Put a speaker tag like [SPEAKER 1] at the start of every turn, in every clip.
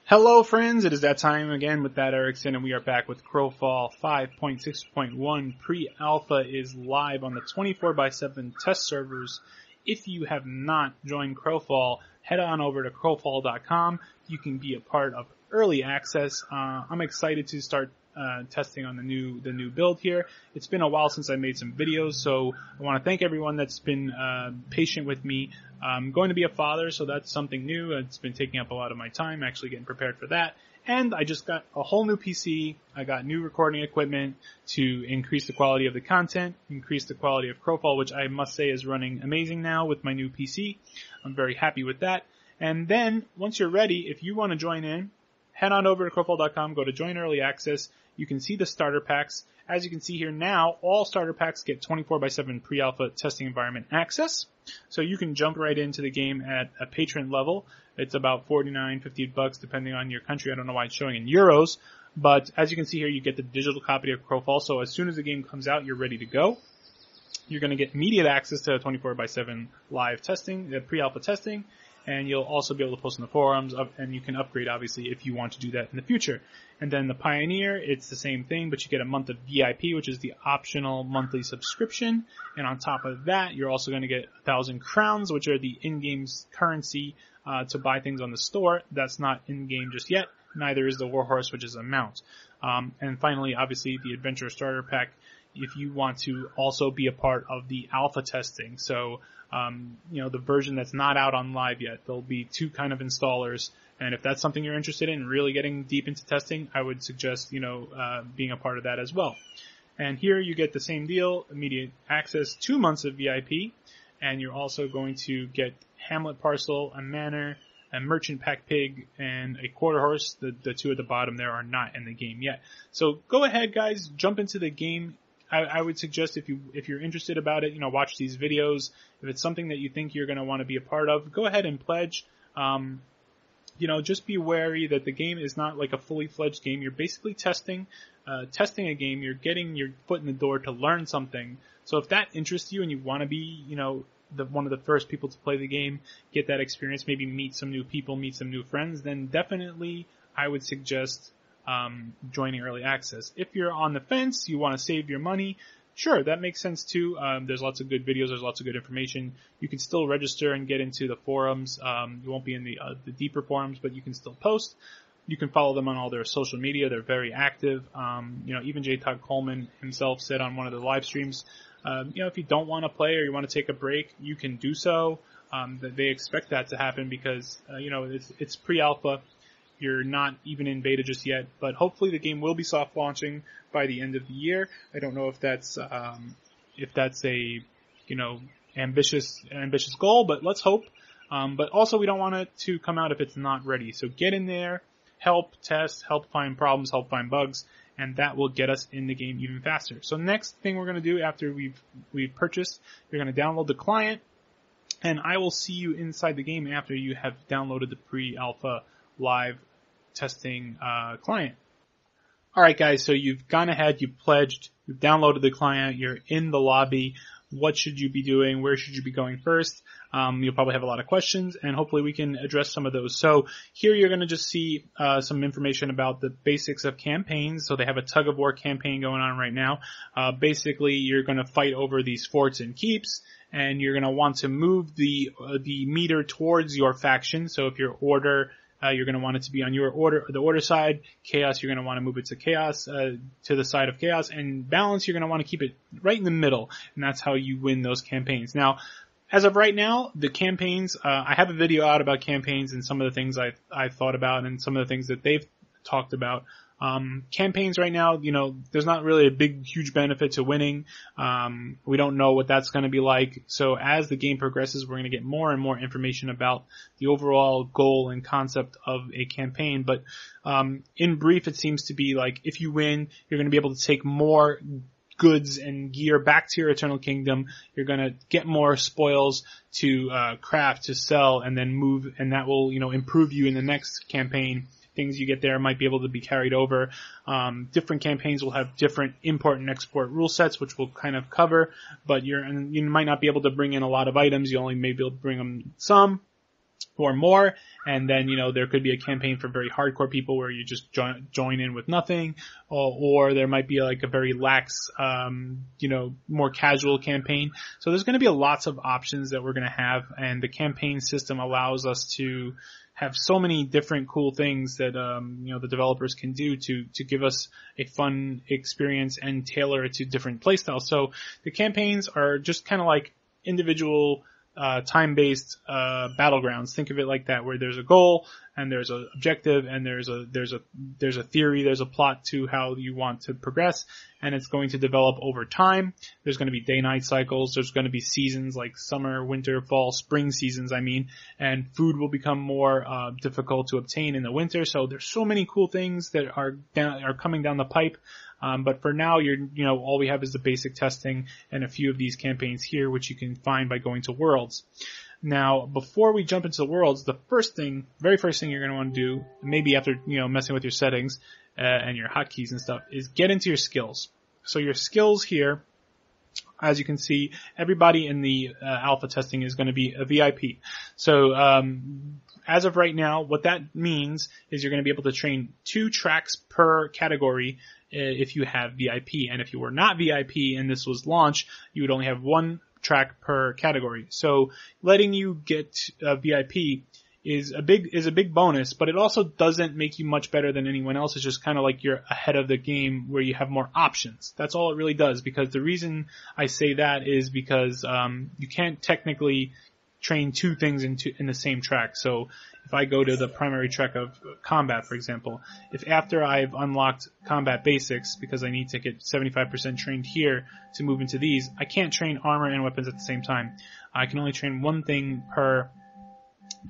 [SPEAKER 1] Hello friends, it is that time again with that Erickson, and we are back with Crowfall 5.6.1. Pre-alpha is live on the 24/7 test servers. If you have not joined Crowfall, head on over to crowfall.com. You can be a part of early access. I'm excited to start testing on the new build here. It's been a while since I made some videos, so I want to thank everyone that's been patient with me. I'm going to be a father, so that's something new. It's been taking up a lot of my time, actually getting prepared for that. And I just got a whole new PC. I got new recording equipment to increase the quality of the content, increase the quality of Crowfall, which I must say is running amazing now with my new PC. I'm very happy with that. And then, once you're ready, if you want to join in, head on over to crowfall.com, go to Join Early Access. You can see the starter packs. As you can see here now, all starter packs get 24/7 pre-alpha testing environment access. So you can jump right into the game at a patron level. It's about $49, $50 depending on your country. I don't know why it's showing in euros. But as you can see here, you get the digital copy of Crowfall. So as soon as the game comes out, you're ready to go. You're going to get immediate access to 24/7 live testing, pre-alpha testing. And you'll also be able to post in the forums, and you can upgrade, obviously, if you want to do that in the future. And then the Pioneer, it's the same thing, but you get a month of VIP, which is the optional monthly subscription. And on top of that, you're also going to get 1,000 crowns, which are the in-game currency to buy things on the store. That's not in-game just yet. Neither is the Warhorse, which is a mount. And finally, obviously, the Adventure Starter Pack, if you want to also be a part of the alpha testing. So, the version that's not out on live yet, there'll be two kind of installers. And if that's something you're interested in, really getting deep into testing, I would suggest, being a part of that as well. And here you get the same deal, immediate access, 2 months of VIP, and you're also going to get Hamlet Parcel, a Manor, a Merchant Pack Pig, and a Quarter Horse. The two at the bottom there are not in the game yet. So go ahead, guys, jump into the game. I would suggest if you're interested about it, watch these videos. If it's something that you think you're going to want to be a part of, go ahead and pledge. Just be wary that the game is not like a fully fledged game. You're basically testing a game. You're getting your foot in the door to learn something. So if that interests you and you want to be, one of the first people to play the game, get that experience, maybe meet some new people, meet some new friends, then definitely I would suggest joining early access. If you're on the fence, you want to save your money, sure, that makes sense too. There's lots of good videos, there's lots of good information. You can still register and get into the forums. You won't be in the deeper forums, but you can still post. You can follow them on all their social media. They're very active. Even J. Todd Coleman himself said on one of the live streams, if you don't want to play or you want to take a break, you can do so. That they expect that to happen because, it's pre-alpha. You're not even in beta just yet, but hopefully the game will be soft launching by the end of the year. I don't know if that's a, ambitious goal, but let's hope. But also we don't want it to come out if it's not ready. So get in there, help test, help find problems, help find bugs, and that will get us in the game even faster. So next thing we're going to do after we've purchased, you're going to download the client, and I will see you inside the game after you have downloaded the pre-alpha live testing client. Alright guys, so you've gone ahead, you've pledged, you've downloaded the client, you're in the lobby. What should you be doing? Where should you be going first? You'll probably have a lot of questions, and hopefully we can address some of those. So here you're going to just see some information about the basics of campaigns. So they have a tug of war campaign going on right now. Basically, you're going to fight over these forts and keeps, and you're going to want to move the meter towards your faction. So if your order, you're going to want it to be on your order, the order side. Chaos, you're going to want to move it to chaos, to the side of chaos. And balance, you're going to want to keep it right in the middle. And that's how you win those campaigns. Now, as of right now, the campaigns, I have a video out about campaigns and some of the things I thought about and some of the things that they've talked about. Campaigns right now, there's not really a huge benefit to winning. We don't know what that's going to be like. So as the game progresses, we're going to get more and more information about the overall goal and concept of a campaign. But, in brief, it seems to be like if you win, you're going to be able to take more goods and gear back to your Eternal Kingdom. You're going to get more spoils to, craft, to sell, and then move, and that will, improve you in the next campaign. Things you get there might be able to be carried over. Different campaigns will have different import and export rule sets, which we'll kind of cover, but you might not be able to bring in a lot of items. You only may be able to bring them some. or more, and then, there could be a campaign for very hardcore people where you just join in with nothing, or there might be like a very lax, more casual campaign. So there's going to be lots of options that we're going to have, and the campaign system allows us to have so many different cool things that, the developers can do to give us a fun experience and tailor it to different playstyles. So the campaigns are just kind of like individual time-based battlegrounds. Think of it like that, where there's a goal and there's an objective and there's a theory, there's a plot to how you want to progress, and it's going to develop over time. There's going to be day-night cycles. There's going to be seasons like summer, winter, fall, spring seasons. And food will become more difficult to obtain in the winter. So there's so many cool things that are coming down the pipe. But for now, all we have is the basic testing and a few of these campaigns here, which you can find by going to Worlds. Now, before we jump into the Worlds, the very first thing you're going to want to do, maybe after, messing with your settings, and your hotkeys and stuff, is get into your skills. So your skills here, as you can see, everybody in the alpha testing is going to be a VIP. So, as of right now, what that means is you're going to be able to train 2 tracks per category if you have VIP. And if you were not VIP and this was launch, you would only have 1 track per category. So letting you get VIP is a big bonus, but it also doesn't make you much better than anyone else. It's just kind of like you're ahead of the game where you have more options. That's all it really does, because the reason I say that is because you can't technically train 2 things in the same track. So if I go to the primary track of combat, for example, if after I've unlocked combat basics, because I need to get 75% trained here to move into these, I can't train armor and weapons at the same time. I can only train 1 thing per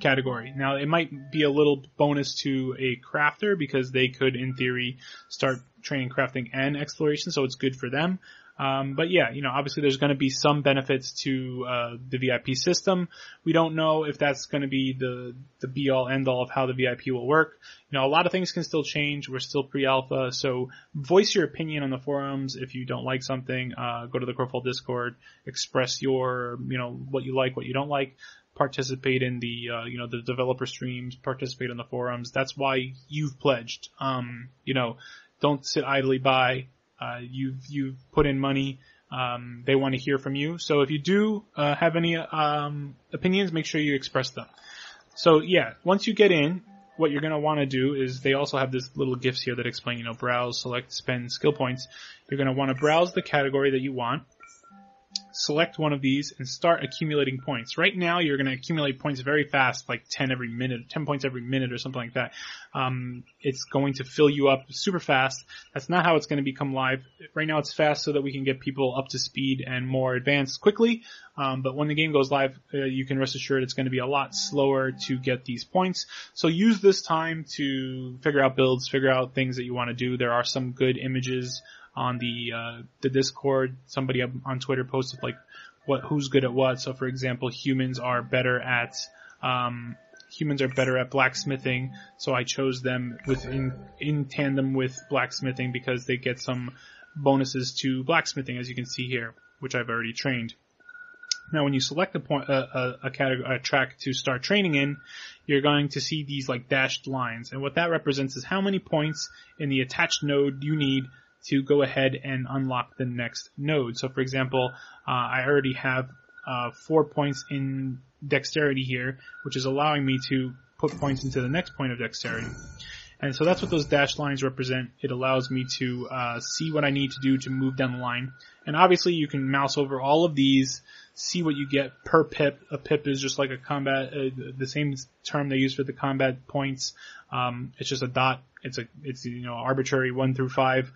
[SPEAKER 1] category. Now, it might be a little bonus to a crafter, because they could, in theory, start training crafting and exploration, so it's good for them. But yeah, obviously there's going to be some benefits to the VIP system. We don't know if that's going to be the be all end all of how the VIP will work. A lot of things can still change. We're still pre-alpha, so voice your opinion on the forums. If you don't like something, go to the Crowfall Discord, express your, what you like, what you don't like. Participate in the, the developer streams, participate in the forums. That's why you've pledged. Don't sit idly by. You've put in money. They want to hear from you. So if you do have any opinions, make sure you express them. So yeah, once you get in, what you're going to want to do is, they also have this little gifts here that explain, browse, select, spend skill points. You're going to want to browse the category that you want. Select one of these and start accumulating points. Right now, you're going to accumulate points very fast, like 10 points every minute or something like that. It's going to fill you up super fast. That's not how it's going to become live. Right now, it's fast so that we can get people up to speed and more advanced quickly. But when the game goes live, you can rest assured it's going to be a lot slower to get these points. So use this time to figure out builds, figure out things that you want to do. There are some good images on the Discord. Somebody on Twitter posted like who's good at what. So for example, humans are better at blacksmithing. So I chose them in tandem with blacksmithing, because they get some bonuses to blacksmithing, as you can see here, which I've already trained. Now, when you select a track to start training in, you're going to see these like dashed lines, and what that represents is how many points in the attached node you need to go ahead and unlock the next node. So for example, I already have 4 points in dexterity here, which is allowing me to put points into the next point of dexterity. And so that's what those dashed lines represent. It allows me to see what I need to do to move down the line. And obviously you can mouse over all of these, see what you get per pip. A pip is just like a combat, the same term they use for the combat points. It's just a dot. It's arbitrary 1 through 5.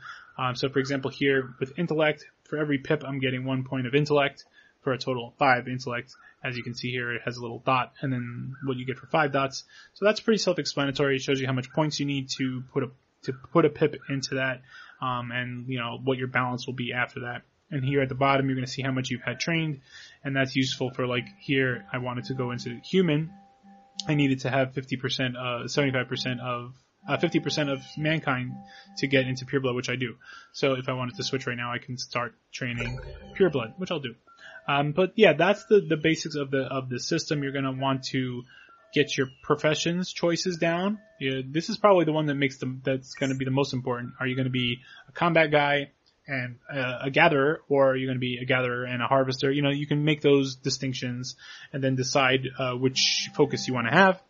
[SPEAKER 1] So for example here with intellect, for every pip I'm getting 1 point of intellect for a total of 5 intellect. As you can see here, it has a little dot and then what you get for 5 dots. So that's pretty self-explanatory. It shows you how much points you need to put a pip into that, and what your balance will be after that. And here at the bottom, you're going to see how much you've had trained, and that's useful for like here, I wanted to go into human. I needed to have 50%, 50% of mankind to get into pureblood, which I do. So if I wanted to switch right now, I can start training pureblood, which I'll do. But yeah, that's the basics of the system. You're going to want to get your professions choices down. This is probably the one that's going to be the most important. Are you going to be a combat guy and a gatherer, or are you going to be a gatherer and a harvester? You can make those distinctions and then decide which focus you want to have.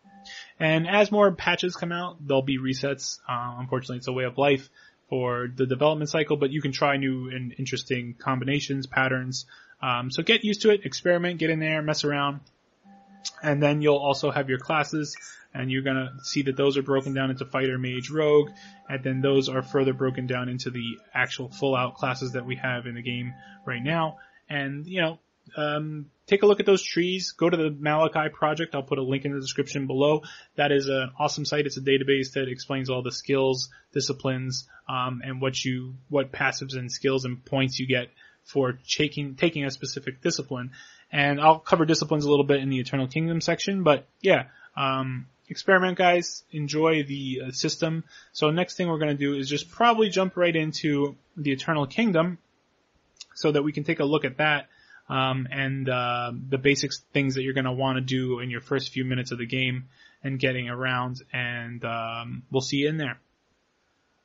[SPEAKER 1] And as more patches come out, there'll be resets. Unfortunately, it's a way of life for the development cycle, but you can try new and interesting combinations, patterns. So get used to it, experiment, get in there, mess around. And then you'll also have your classes, and you're going to see that those are broken down into fighter, mage, rogue, and then those are further broken down into the actual full-out classes that we have in the game right now. And, take a look at those trees. Go to the Malachi project. I'll put a link in the description below. That is an awesome site. It's a database that explains all the skills, disciplines, and what passives and skills and points you get for taking a specific discipline. And I'll cover disciplines a little bit in the Eternal Kingdom section, but yeah, experiment, guys. Enjoy the system. So next thing we're going to do is just probably jump right into the Eternal Kingdom so that we can take a look at that, and the basic things that you're going to want to do in your first few minutes of the game and getting around, and we'll see you in there.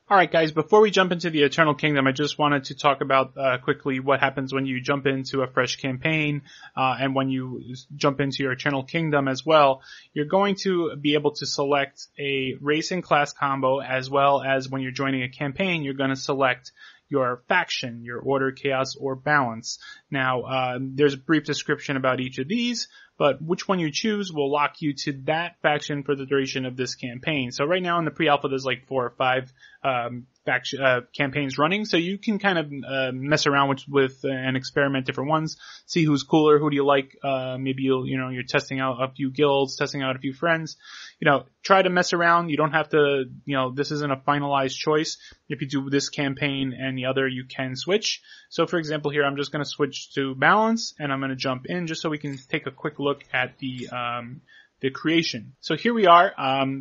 [SPEAKER 1] Alright guys, before we jump into the Eternal Kingdom, I just wanted to talk about quickly what happens when you jump into a fresh campaign, and when you jump into your Eternal Kingdom as well. You're going to be able to select a race and class combo, as well as when you're joining a campaign, you're going to select your faction, your order, chaos, or balance. Now, there's a brief description about each of these, but which one you choose will lock you to that faction for the duration of this campaign. So right now in the pre-alpha, there's like 4 or 5 campaigns running, so you can kind of mess around with and experiment different ones, see who's cooler, who do you like. Maybe you're testing out a few guilds, testing out a few friends. Try to mess around. You don't have to, this isn't a finalized choice. If you do this campaign and the other, you can switch. So for example here, I'm just going to switch to balance, and I'm going to jump in just so we can take a quick look at the creation. So here we are.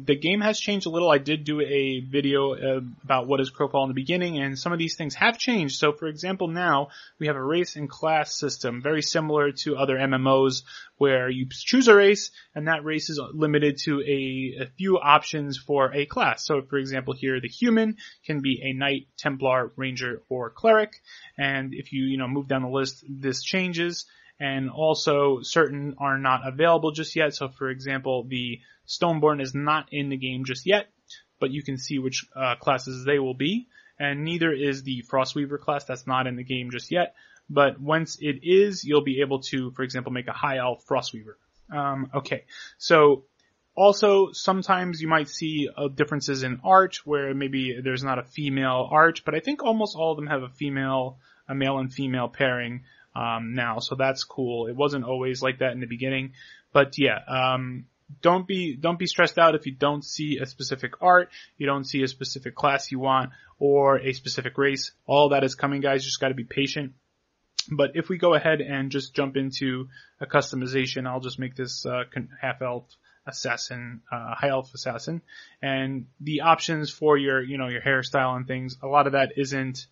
[SPEAKER 1] The game has changed a little. I did do a video about what is Crowfall in the beginning, and some of these things have changed. So for example, now we have a race and class system, very similar to other MMOs, where you choose a race, and that race is limited to a few options for a class. So for example here, the human can be a knight, templar, ranger, or cleric. And if you move down the list, this changes. And also, certain are not available just yet. So, for example, the Stoneborn is not in the game just yet, but you can see which classes they will be. And neither is the Frostweaver class. That's not in the game just yet. But once it is, you'll be able to, for example, make a High Elf Frostweaver. Okay. So, also, sometimes you might see differences in art, where maybe there's not a female art, but I think almost all of them have a male and female pairing now, so that's cool. It wasn't always like that in the beginning, but yeah, don't be stressed out if you don't see a specific art, you don't see a specific class you want, or a specific race. All that is coming, guys. Just got to be patient. But if we go ahead and just jump into a customization, I'll just make this half elf assassin, high elf assassin, and the options for your hairstyle and things. A lot of that isn't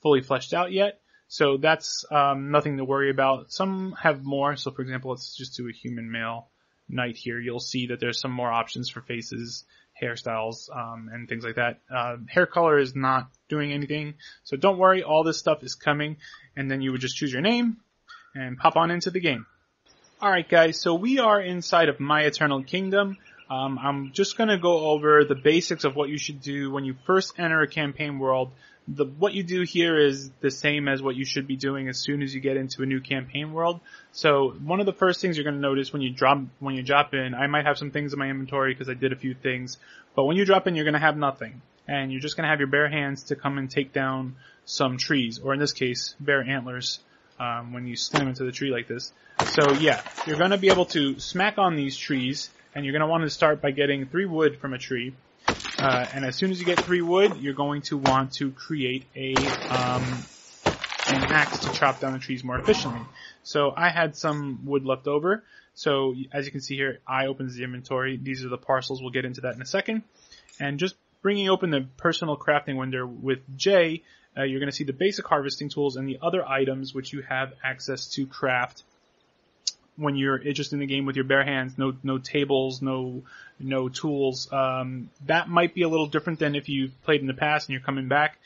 [SPEAKER 1] fully fleshed out yet. So that's nothing to worry about. Some have more. So for example, let's just do a human male knight here. You'll see that there's some more options for faces, hairstyles, and things like that. Hair color is not doing anything. So don't worry, all this stuff is coming. And then you would just choose your name and pop on into the game. Alright guys, so we are inside of My Eternal Kingdom. I'm just going to go over the basics of what you should do when you first enter a campaign world. What you do here is the same as what you should be doing as soon as you get into a new campaign world. So one of the first things you're going to notice when you drop in, I might have some things in my inventory because I did a few things, but when you drop in, you're going to have nothing. And you're just going to have your bare hands to come and take down some trees, or in this case, bare antlers, when you slam into the tree like this. So yeah, you're going to be able to smack on these trees, and you're going to want to start by getting 3 wood from a tree. And as soon as you get 3 wood, you're going to want to create an axe to chop down the trees more efficiently. So I had some wood left over. So as you can see here, I opens the inventory. These are the parcels. We'll get into that in a second. And just bringing open the personal crafting window with J, you're going to see the basic harvesting tools and the other items which you have access to craft when you're just in the game with your bare hands, no tables, no tools. That might be a little different than if you've played in the past and you're coming back.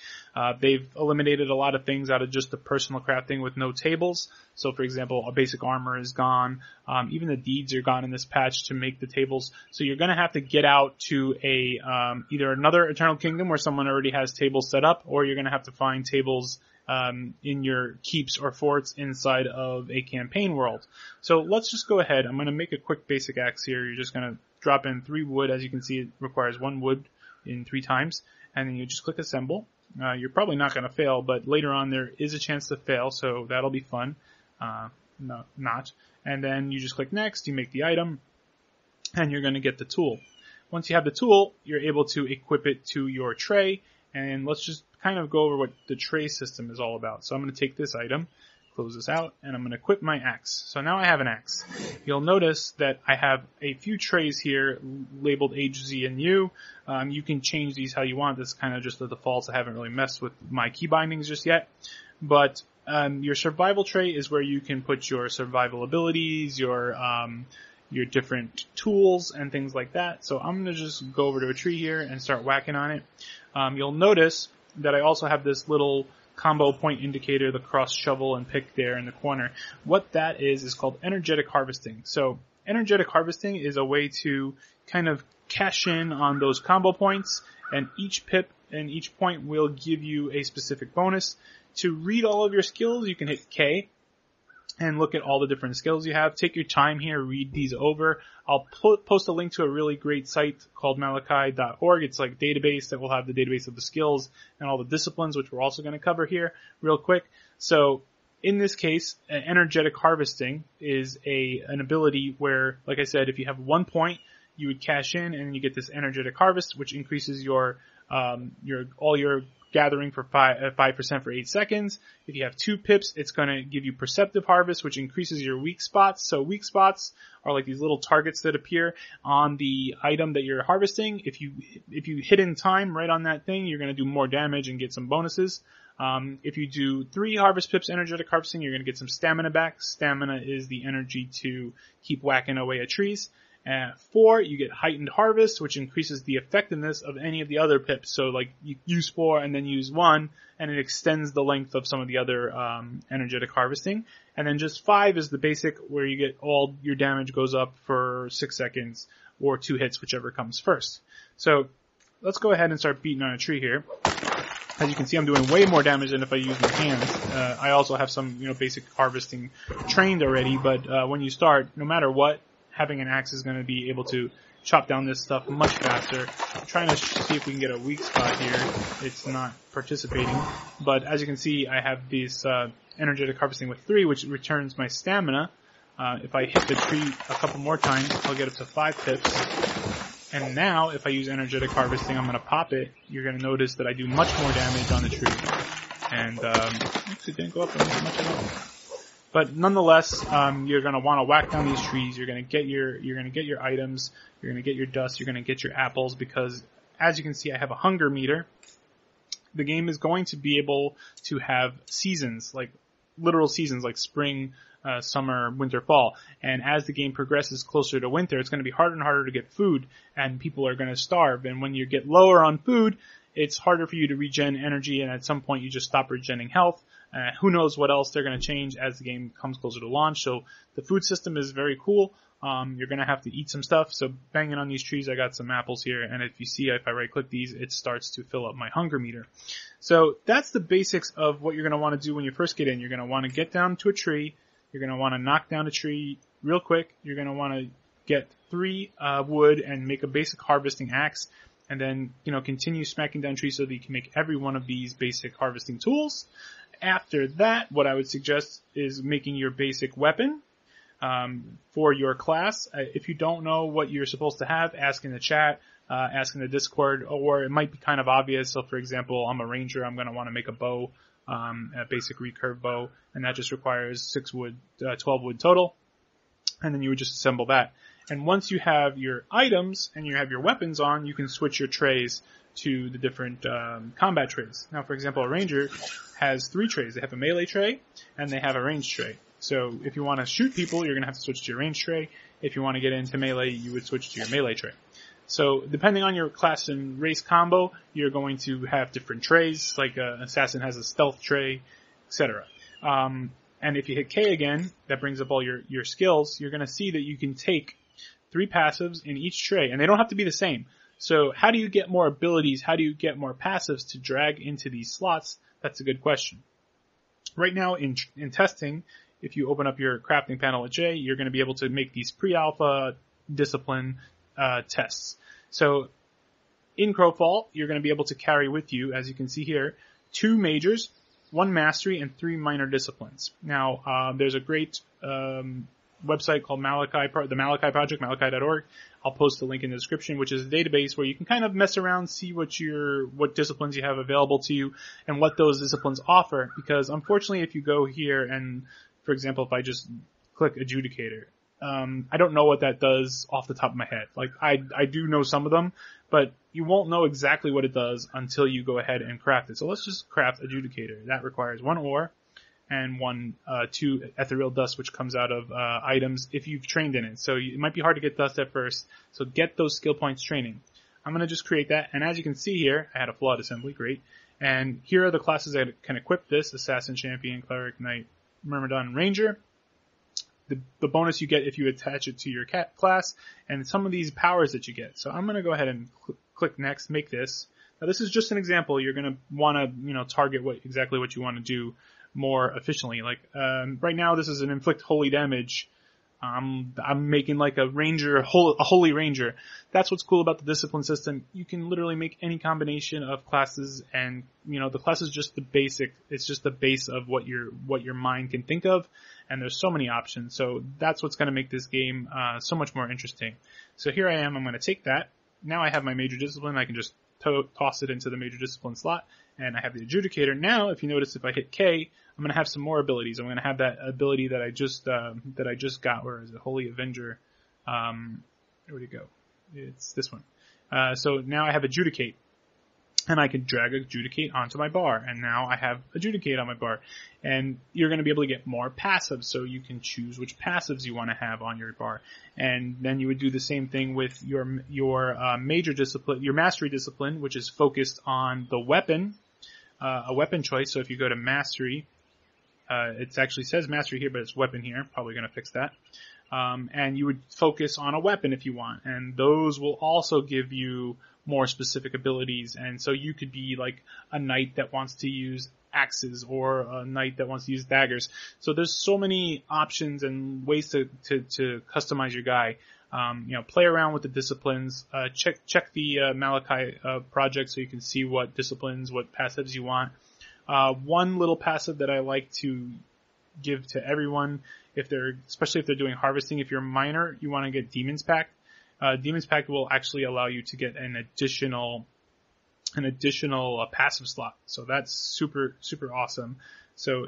[SPEAKER 1] They've eliminated a lot of things out of just the personal crafting with no tables. So, for example, a basic armor is gone. Even the deeds are gone in this patch to make the tables. So you're going to have to get out to either another Eternal Kingdom where someone already has tables set up, or you're going to have to find tables in your keeps or forts inside of a campaign world. So let's just go ahead. I'm going to make a quick basic axe here. You're just going to drop in 3 wood. As you can see, it requires 1 wood in 3 times. And then you just click assemble. You're probably not going to fail, but later on there is a chance to fail, so that'll be fun. No, not. And then you just click next, you make the item, and you're going to get the tool. Once you have the tool, you're able to equip it to your tray, and let's just kind of go over what the tray system is all about. So I'm going to take this item, close this out, and I'm going to equip my axe. So now I have an axe. You'll notice that I have a few trays here labeled H, Z, and U. You can change these how you want. This is kind of just the defaults. I haven't really messed with my key bindings just yet. But your survival tray is where you can put your survival abilities, your different tools and things like that. So I'm going to just go over to a tree here and start whacking on it. You'll notice that I also have this little combo point indicator, the cross shovel and pick there in the corner. What that is called energetic harvesting. So energetic harvesting is a way to kind of cash in on those combo points, and each pip and each point will give you a specific bonus. To read all of your skills, you can hit K and look at all the different skills you have. Take your time here, read these over. I'll post a link to a really great site called malachi.org. It's like a database that will have the database of the skills and all the disciplines, which we're also going to cover here real quick. So in this case, energetic harvesting is an ability where, like I said, if you have 1 point, you would cash in and you get this energetic harvest, which increases your gathering for 5% for 8 seconds. If you have 2 pips, it's going to give you perceptive harvest, which increases your weak spots. So weak spots are like these little targets that appear on the item that you're harvesting. If you hit in time right on that thing, you're going to do more damage and get some bonuses. If you do 3 harvest pips energetic harvesting, you're going to get some stamina back. Stamina is the energy to keep whacking away at trees. 4, you get heightened harvest, which increases the effectiveness of any of the other pips. So like you use 4 and then use 1, and it extends the length of some of the other energetic harvesting. And then just 5 is the basic, where you get all your damage goes up for 6 seconds or 2 hits, whichever comes first. So let's go ahead and start beating on a tree here. As you can see, I'm doing way more damage than if I use my hands. I also have some basic harvesting trained already, but when you start, no matter what, having an axe is going to be able to chop down this stuff much faster. I'm trying to see if we can get a weak spot here. It's not participating. But as you can see, I have this energetic harvesting with 3, which returns my stamina. If I hit the tree a couple more times, I'll get up to 5 pips. And now, if I use energetic harvesting, I'm going to pop it. You're going to notice that I do much more damage on the tree. And actually didn't go up much at all. But nonetheless, you're going to want to whack down these trees. You're going to get your items. You're going to get your dust. You're going to get your apples, because as you can see, I have a hunger meter. The game is going to be able to have seasons, like literal seasons, like spring, summer, winter, fall. And as the game progresses closer to winter, it's going to be harder and harder to get food, and people are going to starve. And when you get lower on food, it's harder for you to regen energy, and at some point you just stop regenning health. Who knows what else they're going to change as the game comes closer to launch. So the food system is very cool. You're going to have to eat some stuff. So banging on these trees, I got some apples here. And if you see, if I right click these, it starts to fill up my hunger meter. So that's the basics of what you're going to want to do when you first get in. You're going to want to get down to a tree. You're going to want to knock down a tree real quick. You're going to want to get 3 wood and make a basic harvesting axe. And then, continue smacking down trees so that you can make every one of these basic harvesting tools. After that, what I would suggest is making your basic weapon for your class. If you don't know what you're supposed to have, ask in the chat, ask in the Discord, or it might be kind of obvious. So, for example, I'm a ranger. I'm going to want to make a bow, a basic recurve bow, and that just requires 6 wood, 12 wood total. And then you would just assemble that. And once you have your items and you have your weapons on, you can switch your trays to the different combat trays. Now, for example, a ranger has 3 trays. They have a melee tray and they have a ranged tray. So if you want to shoot people, you're going to have to switch to your range tray. If you want to get into melee, you would switch to your melee tray. So depending on your class and race combo, you're going to have different trays, like an assassin has a stealth tray, etc. And if you hit K again, that brings up all your skills. You're going to see that you can take 3 passives in each tray, and they don't have to be the same. So how do you get more abilities? How do you get more passives to drag into these slots? That's a good question. Right now in testing, if you open up your crafting panel at J, you're going to be able to make these pre-alpha discipline tests. So in Crowfall, you're going to be able to carry with you, as you can see here, 2 majors, 1 mastery, and 3 minor disciplines. Now, there's a great website called the Malachi Project, malachi.org. I'll post the link in the description, which is a database where you can kind of mess around, see what disciplines you have available to you and what those disciplines offer. Because unfortunately, if you go here and, for example, if I just click Adjudicator, I don't know what that does off the top of my head. Like, I do know some of them, but you won't know exactly what it does until you go ahead and craft it. So let's just craft Adjudicator. That requires 1 ore and 2 ethereal dust, which comes out of items if you've trained in it. So it might be hard to get dust at first. So get those skill points training. I'm going to just create that. And as you can see here, I had a flawed assembly. Great. And here are the classes that can equip this: Assassin, Champion, Cleric, Knight, Myrmidon, Ranger. The bonus you get if you attach it to your class, and some of these powers that you get. So I'm going to go ahead and click Next, make this. Now this is just an example. You're going to want to, target exactly what you want to do more efficiently. Like, right now this is an inflict holy damage. I'm making like a ranger, a holy ranger. That's what's cool about the discipline system. You can literally make any combination of classes, and the class is just the basic. It's just the base of what your mind can think of, and there's so many options. So that's what's going to make this game so much more interesting. So here I am. I'm going to take that. Now I have my major discipline. I can just toss it into the major discipline slot, and I have the adjudicator. Now, if you notice, if I hit K, I'm going to have some more abilities. I'm going to have that ability that I just got. Where is it? Holy Avenger. Where'd it go? It's this one. So now I have Adjudicate, and I can drag Adjudicate onto my bar, and now I have Adjudicate on my bar. And you're going to be able to get more passives, so you can choose which passives you want to have on your bar. And then you would do the same thing with your major discipline, your mastery discipline, which is focused on the weapon, a weapon choice. So if you go to mastery, it actually says mastery here, but it's weapon here. Probably going to fix that. And you would focus on a weapon if you want. And those will also give you more specific abilities. And so you could be like a knight that wants to use axes, or a knight that wants to use daggers. So there's so many options and ways to customize your guy. Play around with the disciplines. Check the Malachi project so you can see what disciplines, what passives you want. One little passive that I like to give to everyone, especially if they're doing harvesting, if you're a miner, you want to get Demon's Pact. Demon's Pact will actually allow you to get an additional passive slot. So that's super, super awesome. So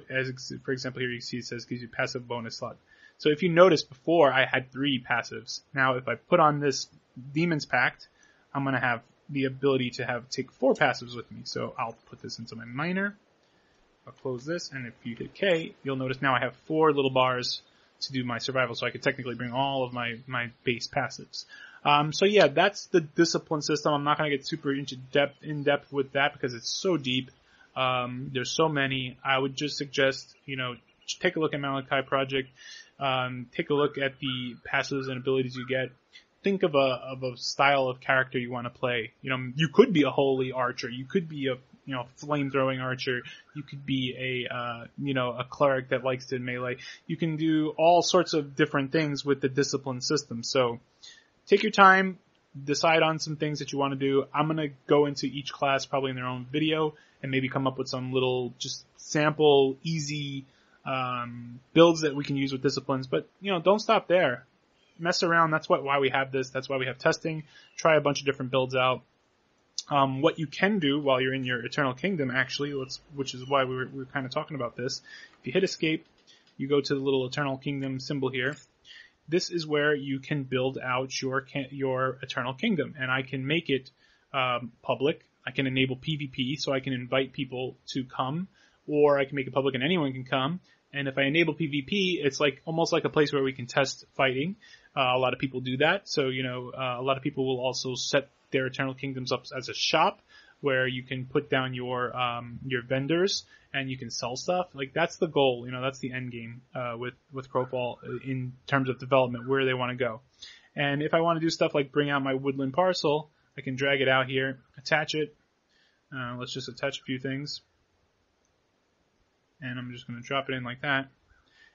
[SPEAKER 1] for example, here you see it says gives you passive bonus slot. So if you notice, before I had 3 passives. Now if I put on this Demon's Pact, I'm going to have the ability to take 4 passives with me. So I'll put this into my miner. I'll close this, and if you hit K, you'll notice now I have 4 little bars to do my survival, so I could technically bring all of my base passives. So yeah, that's the discipline system. I'm not going to get super in depth with that because it's so deep. There's so many. I would just suggest, take a look at Malachi Project. Take a look at the passives and abilities you get. Think of a style of character you want to play. You could be a holy archer. You could be a flame-throwing archer. You could be a cleric that likes to melee. You can do all sorts of different things with the discipline system. So take your time, decide on some things that you want to do. I'm going to go into each class probably in their own video and maybe come up with some little just sample easy builds that we can use with disciplines. But, don't stop there. Mess around. That's why we have this. That's why we have testing. Try a bunch of different builds out. What you can do while you're in your Eternal Kingdom, actually, which is why we were kind of talking about this. If you hit escape, you go to the little Eternal Kingdom symbol here. This is where you can build out your Eternal Kingdom, and I can make it public. I can enable PvP, so I can invite people to come, or I can make it public and anyone can come. And if I enable PvP, it's like almost like a place where we can test fighting. A lot of people do that. So, a lot of people will also set their Eternal Kingdoms up as a shop where you can put down your vendors and you can sell stuff. Like, that's the goal. That's the end game, with Crowfall in terms of development, where they want to go. And if I want to do stuff like bring out my woodland parcel, I can drag it out here, attach it. Let's just attach a few things. And I'm just going to drop it in like that.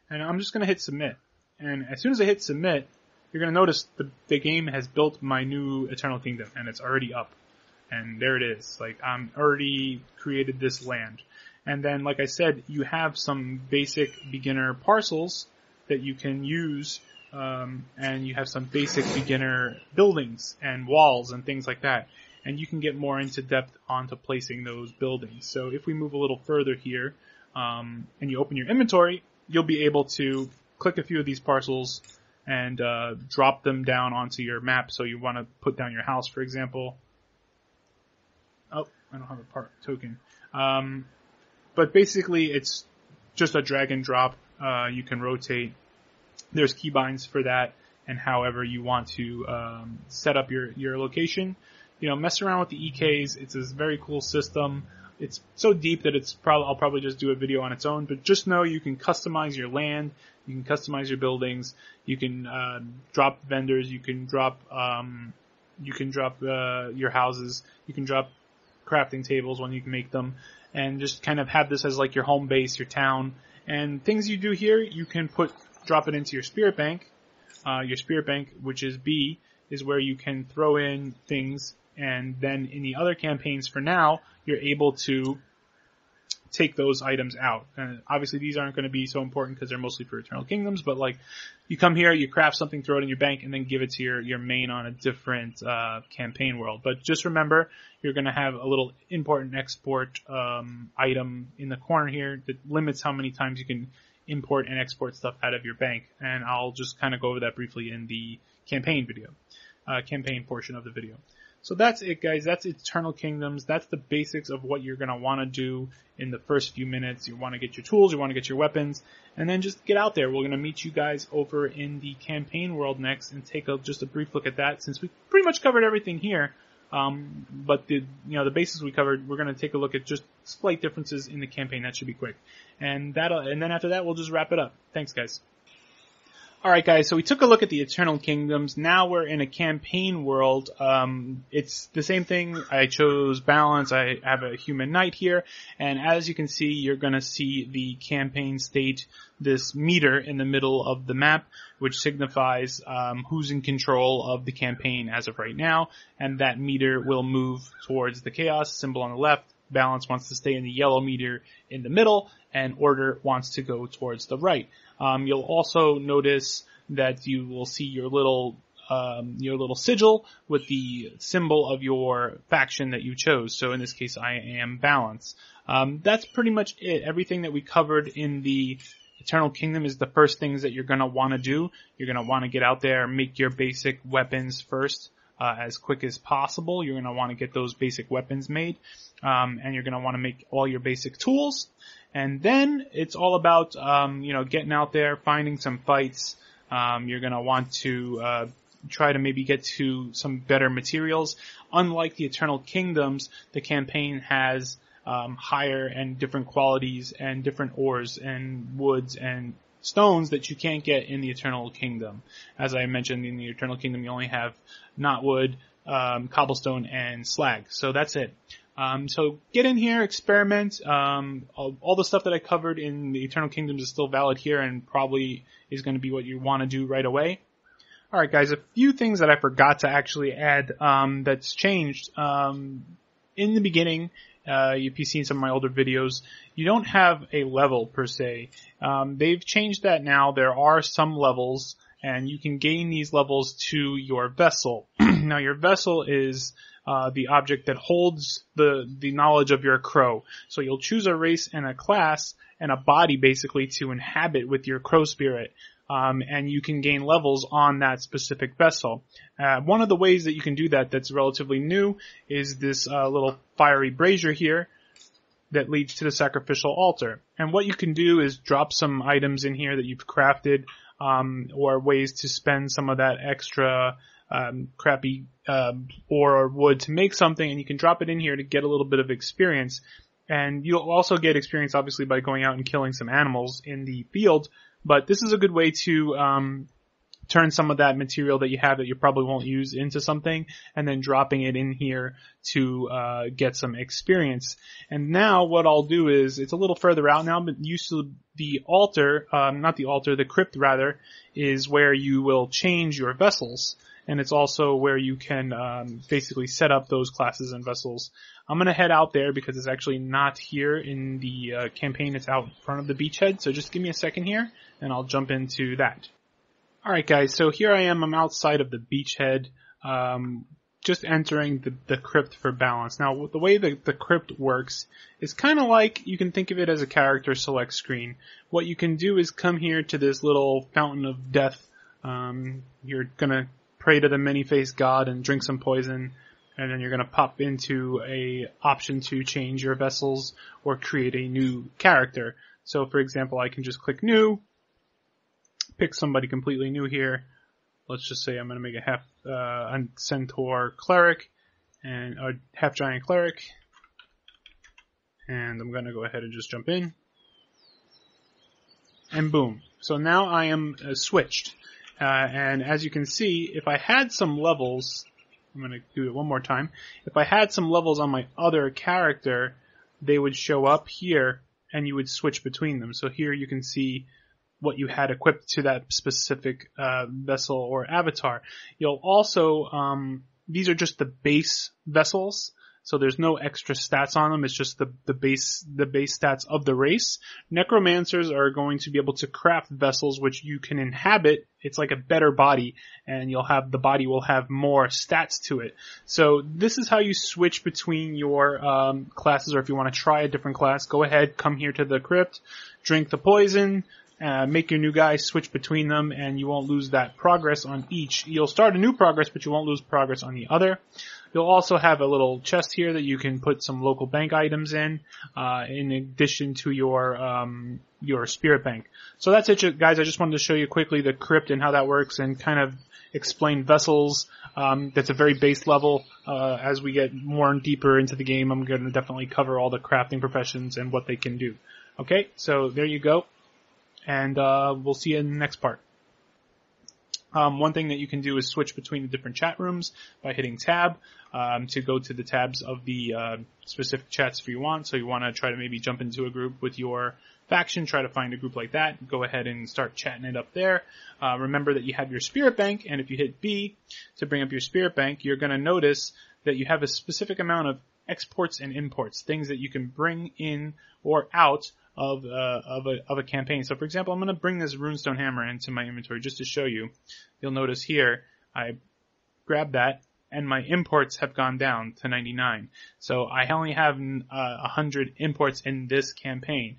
[SPEAKER 1] And I'm just going to hit submit. And as soon as I hit submit, you're going to notice the game has built my new Eternal Kingdom, and it's already up. And there it is. Like, I'm already created this land. And then, like I said, you have some basic beginner parcels that you can use, and you have some basic beginner buildings and walls and things like that. And you can get more into depth onto placing those buildings. So if we move a little further here, and you open your inventory, you'll be able to click a few of these parcels and drop them down onto your map. So you want to put down your house, for example. Oh, I don't have a part token. But basically, it's just a drag and drop. You can rotate. There's keybinds for that, and however you want to set up your location. Mess around with the EKs. It's a very cool system. It's so deep that I'll probably just do a video on its own, but just know you can customize your land, you can customize your buildings, you can drop vendors, you can drop your houses, you can drop crafting tables when you can make them, and just kind of have this as like your home base, your town. And things you do here, you can drop it into your spirit bank. Your spirit bank, which is B, is where you can throw in things. And then in the other campaigns for now, you're able to take those items out. And obviously these aren't going to be so important because they're mostly for Eternal Kingdoms, but like, you come here, you craft something, throw it in your bank, and then give it to your main on a different campaign world. But just remember, you're going to have a little import and export item in the corner here that limits how many times you can import and export stuff out of your bank. And I'll just kind of go over that briefly in the campaign portion of the video. So that's it, guys. That's Eternal Kingdoms. That's the basics of what you're going to want to do in the first few minutes. You want to get your tools, you want to get your weapons, and then just get out there. We're going to meet you guys over in the campaign world next and take just a brief look at that, since we pretty much covered everything here. But the basics we covered, we're going to take a look at just slight differences in the campaign. That should be quick. And then after that, we'll just wrap it up. Thanks, guys. Alright guys, so we took a look at the Eternal Kingdoms. Now we're in a campaign world. It's the same thing. I chose balance. I have a human knight here. And as you can see, you're gonna see the campaign state, this meter in the middle of the map, which signifies who's in control of the campaign as of right now. And that meter will move towards the chaos symbol on the left. Balance wants to stay in the yellow meter in the middle, and order wants to go towards the right. You'll also notice that you will see your little sigil with the symbol of your faction that you chose. So in this case, I am balance. That's pretty much it. Everything that we covered in the Eternal Kingdom is the first things that you're going to want to do. You're going to want to get out there and make your basic weapons first. As quick as possible. You're going to want to get those basic weapons made, and you're going to want to make all your basic tools. And then it's all about, getting out there, finding some fights. You're going to want to try to maybe get to some better materials. Unlike the Eternal Kingdoms, the campaign has higher and different qualities and different ores and woods and stones that you can't get in the Eternal Kingdom. As I mentioned, in the Eternal Kingdom, you only have knotwood, cobblestone, and slag. So that's it. So get in here, experiment. All the stuff that I covered in the Eternal Kingdoms is still valid here and probably is going to be what you want to do right away. Alright guys, a few things that I forgot to actually add that's changed. In the beginning, if you've seen some of my older videos, you don't have a level per se. They've changed that now. There are some levels, and you can gain these levels to your vessel. Now your vessel is the object that holds the knowledge of your crow. So you'll choose a race and a class and a body basically to inhabit with your crow spirit. And you can gain levels on that specific vessel. One of the ways that you can do that that's relatively new is this little fiery brazier here. that leads to the sacrificial altar. And what you can do is drop some items in here that you've crafted, or ways to spend some of that extra crappy ore or wood to make something, and you can drop it in here to get a little bit of experience. And you'll also get experience, obviously, by going out and killing some animals in the field, but this is a good way to turn some of that material that you have that you probably won't use into something, and then dropping it in here to get some experience. And now what I'll do is, it's a little further out now, but usually the altar, the crypt rather, is where you will change your vessels. And it's also where you can basically set up those classes and vessels. I'm going to head out there because it's actually not here in the campaign. It's out in front of the beachhead. So just give me a second here, and I'll jump into that. Alright guys, so here I am. I'm outside of the beachhead, just entering the crypt for balance. Now, the way the crypt works is kind of like, you can think of it as a character select screen. What you can do is come here to this little fountain of death. You're going to pray to the many-faced god and drink some poison, and then you're going to pop into a option to change your vessels or create a new character. So for example, I can just click new, pick somebody completely new here. Let's just say I'm going to make a half centaur cleric and a half giant cleric, and I'm going to go ahead and just jump in, and boom. So now I am switched. And as you can see, if I had some levels, I'm going to do it one more time. If I had some levels on my other character, they would show up here and you would switch between them. So here you can see what you had equipped to that specific vessel or avatar. You'll also, these are just the base vessels. So there's no extra stats on them. It's just the base stats of the race. Necromancers are going to be able to craft vessels which you can inhabit. It's like a better body, and the body will have more stats to it. So this is how you switch between your classes, or if you want to try a different class, go ahead, come here to the crypt, drink the poison, make your new guy, switch between them, and you won't lose that progress on each. You'll start a new progress, but you won't lose progress on the other. You'll also have a little chest here that you can put some local bank items in addition to your spirit bank. So that's it, guys. I just wanted to show you quickly the crypt and how that works, and kind of explain vessels. That's a very base level. As we get more and deeper into the game, I'm going to definitely cover all the crafting professions and what they can do. Okay, so there you go. And we'll see you in the next part. One thing that you can do is switch between the different chat rooms by hitting tab to go to the tabs of the specific chats if you want. So you want to try to maybe jump into a group with your faction, try to find a group like that, go ahead and start chatting it up there. Remember that you have your spirit bank, and if you hit B to bring up your spirit bank, you're going to notice that you have a specific amount of exports and imports, things that you can bring in or out of a campaign. So for example, I'm going to bring this runestone hammer into my inventory just to show you. You'll notice here, I grab that, and my imports have gone down to 99. So I only have 100 imports in this campaign.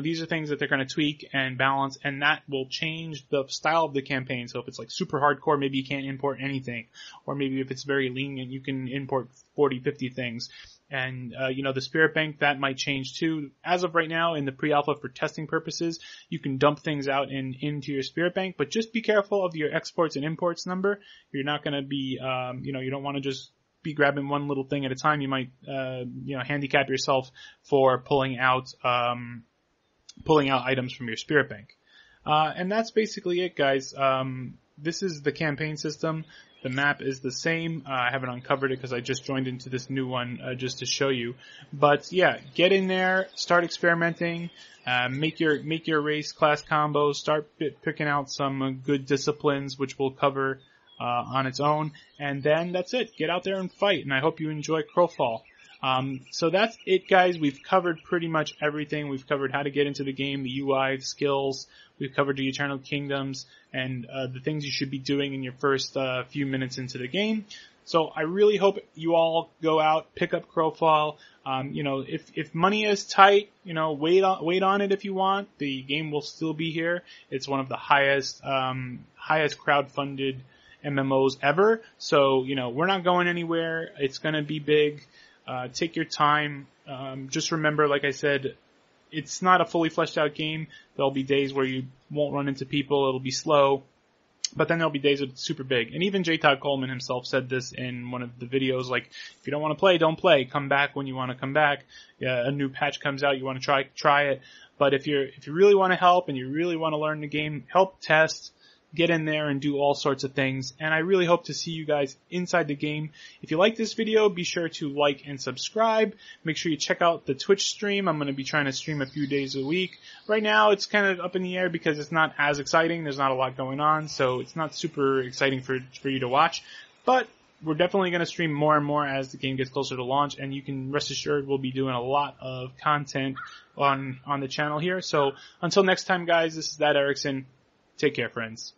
[SPEAKER 1] These are things that they're going to tweak and balance, and that will change the style of the campaign. So if it's like super hardcore, maybe you can't import anything. Or maybe if it's very lenient, you can import 40, 50 things. And, the spirit bank, that might change too. As of right now, in the pre-alpha for testing purposes, you can dump things out into your spirit bank, but just be careful of your exports and imports number. You're not going to be, you don't want to just be grabbing one little thing at a time. You might, handicap yourself for pulling out items from your spirit bank. And that's basically it, guys. This is the campaign system. The map is the same. I haven't uncovered it because I just joined into this new one just to show you. But yeah, get in there, start experimenting, make your race class combos, start picking out some good disciplines which we'll cover on its own, and then that's it. Get out there and fight, and I hope you enjoy Crowfall. So that's it, guys. We've covered pretty much everything. We've covered how to get into the game, the UI, the skills. We've covered the Eternal Kingdoms and the things you should be doing in your first few minutes into the game. So I really hope you all go out, pick up Crowfall. If money is tight, wait on it if you want. The game will still be here. It's one of the highest crowdfunded MMOs ever. So, we're not going anywhere. It's going to be big. Take your time Just remember, like I said, it's not a fully fleshed out game. There'll be days where you won't run into people. It'll be slow. But then there'll be days that it's super big. And even J. Todd Coleman himself said this in one of the videos, like, if you don't want to play, don't play. Come back when you want to come back. A new patch comes out, you want to try it. But if you really want to help and you really want to learn the game, help test, get in there and do all sorts of things. And I really hope to see you guys inside the game. If you like this video, be sure to like and subscribe. Make sure you check out the Twitch stream. I'm going to be trying to stream a few days a week. Right now, it's kind of up in the air because it's not as exciting. There's not a lot going on, so it's not super exciting for you to watch. But we're definitely going to stream more and more as the game gets closer to launch, and you can rest assured we'll be doing a lot of content on the channel here. So until next time, guys, this is That Erickson. Take care, friends.